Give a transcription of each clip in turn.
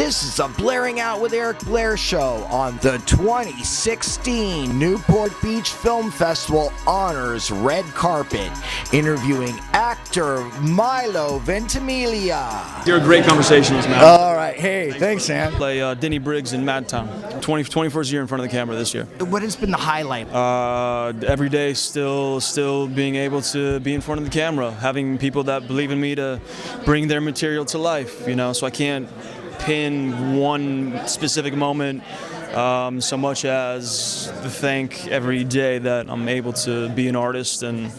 This is a Blairing Out with Eric Blair show on the 2016 Newport Beach Film Festival Honors Red Carpet, interviewing actor Milo Ventimiglia. You're a great conversationalist, man. All right. Hey, thanks, man. Play Denny Briggs in Madtown. 21st year in front of the camera this year. What has been the highlight? Every day still being able to be in front of the camera, having people that believe in me to bring their material to life, you know, so I can't pin one specific moment so much as thank every day that I'm able to be an artist and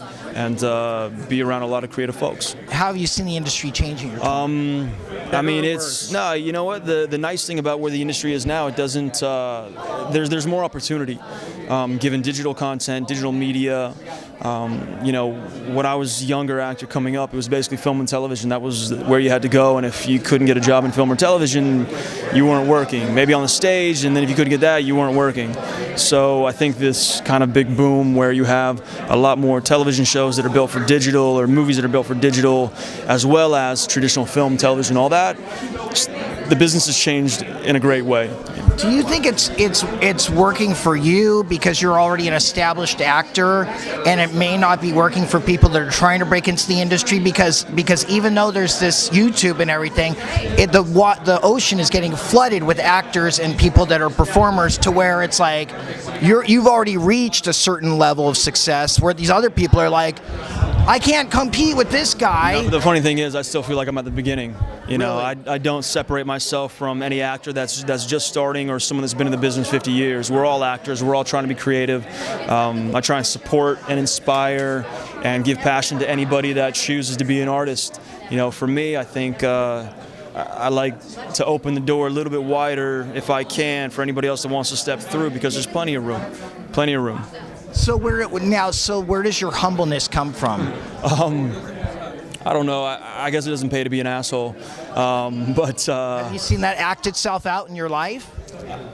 be around a lot of creative folks. How have you seen the industry changing? I mean, you know what, the nice thing about where the industry is now, it doesn't, there's more opportunity given digital content, digital media. You know, when I was a younger actor coming up, it was basically film and television. That was where you had to go, and if you couldn't get a job in film or television, you weren't working. Maybe on the stage, and then if you couldn't get that, you weren't working. So I think this kind of big boom where you have a lot more television shows that are built for digital or movies that are built for digital, as well as traditional film, television, all that, the business has changed in a great way. Do you think it's working for you because you're already an established actor, and it may not be working for people that are trying to break into the industry because even though there's this YouTube and everything, the ocean is getting flooded with actors and people that are performers to where it's like you've already reached a certain level of success where these other people are like, I can't compete with this guy. No, the funny thing is, I still feel like I'm at the beginning. You know, Really? I don't separate myself from any actor that's just starting or someone that's been in the business 50 years. We're all actors. We're all trying to be creative. I try and support and inspire and give passion to anybody that chooses to be an artist. You know, for me, I think I like to open the door a little bit wider if I can for anybody else that wants to step through, because there's plenty of room. Plenty of room. So where does your humbleness come from? I don't know. I guess it doesn't pay to be an asshole. But Have you seen that act itself out in your life?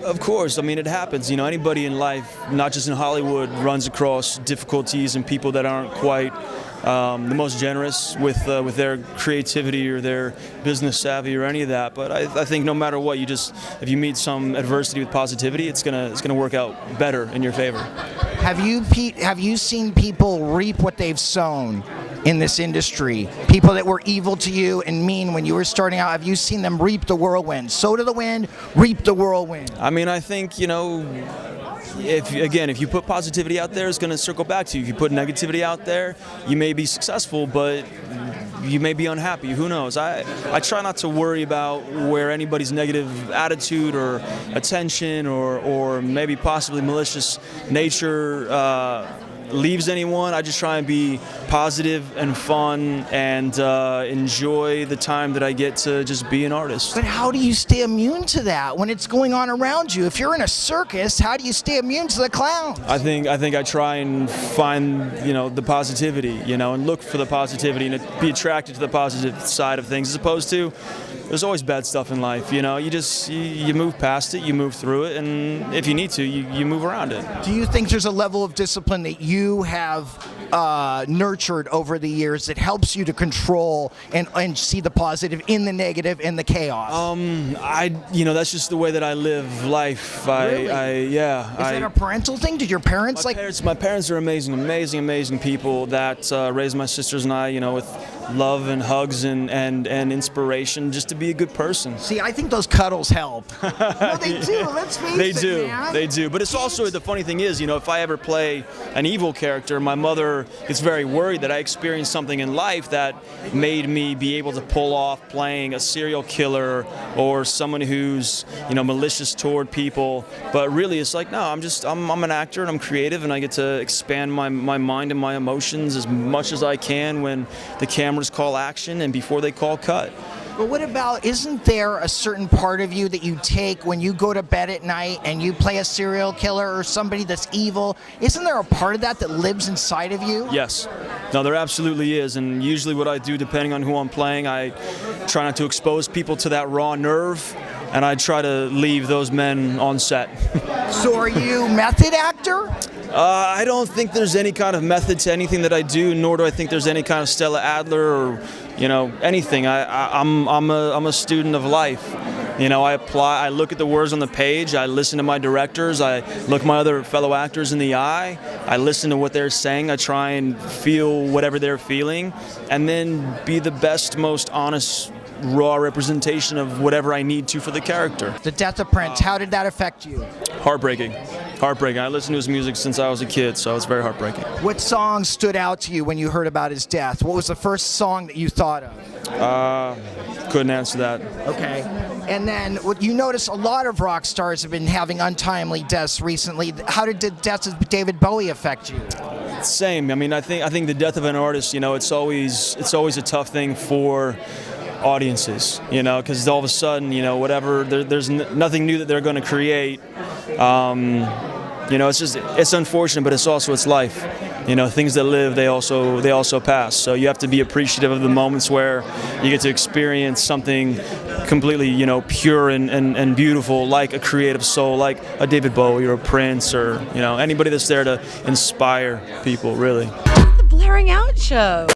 Of course. I mean, it happens. You know, anybody in life, not just in Hollywood, runs across difficulties and people that aren't quite the most generous with their creativity or their business savvy or any of that. But I think no matter what, if you meet some adversity with positivity, it's gonna work out better in your favor. Have you seen people reap what they've sown in this industry? People that were evil to you and mean when you were starting out, have you seen them reap the whirlwind? Sow to the wind, reap the whirlwind. I mean, I think, you know, if you put positivity out there, it's going to circle back to you. If you put negativity out there, you may be successful, but you may be unhappy. Who knows? I try not to worry about where anybody's negative attitude or attention or maybe possibly malicious nature leaves anyone. I just try and be positive and fun and enjoy the time that I get to just be an artist. But how do you stay immune to that when it's going on around you? If you're in a circus, how do you stay immune to the clowns? I think I try and find, you know, the positivity, you know, and look for the positivity and be attracted to the positive side of things, as opposed to there's always bad stuff in life, you know. You move past it, you move through it, and if you need to, you move around it. Do you think there's a level of discipline that you have nurtured over the years that helps you to control and see the positive in the negative and the chaos? You know, that's just the way that I live life. Really? Is that a parental thing? Did your parents My parents are amazing people that raised my sisters and I, you know, with love and hugs and inspiration, just to be a good person. See, I think those cuddles help. No, they do. Let's face it, man. They do. But it's also, the funny thing is, you know, if I ever play an evil character, my mother gets very worried that I experienced something in life that made me be able to pull off playing a serial killer or someone who's, you know, malicious toward people. But really, it's like, no, I'm an actor and I'm creative and I get to expand my mind and my emotions as much as I can when the cameras call action and before they call cut. But what about, isn't there a certain part of you that you take when you go to bed at night and you play a serial killer or somebody that's evil? Isn't there a part of that lives inside of you? Yes. No, there absolutely is. And usually what I do, depending on who I'm playing, I try not to expose people to that raw nerve, and I try to leave those men on set. So are you method actor? I don't think there's any kind of method to anything that I do, nor do I think there's any kind of Stella Adler or, you know, anything. I'm a student of life. You know, I look at the words on the page, I listen to my directors, I look my other fellow actors in the eye, I listen to what they're saying, I try and feel whatever they're feeling, and then be the best, most honest, raw representation of whatever I need to for the character. The death of Prince, how did that affect you? Heartbreaking. Heartbreaking. I listened to his music since I was a kid, so it's very heartbreaking. What song stood out to you when you heard about his death? What was the first song that you thought of? Couldn't answer that. Okay. And then you notice a lot of rock stars have been having untimely deaths recently. How did the death of David Bowie affect you? Same. I mean, I think the death of an artist, you know, it's always a tough thing for audiences, you know, because all of a sudden, you know, whatever, there's nothing new that they're going to create. You know, it's unfortunate, but it's life. You know, things that live, they also pass. So you have to be appreciative of the moments where you get to experience something completely, you know, pure and beautiful, like a creative soul, like a David Bowie or a Prince, or, you know, anybody that's there to inspire people, really. The Blairing Out Show.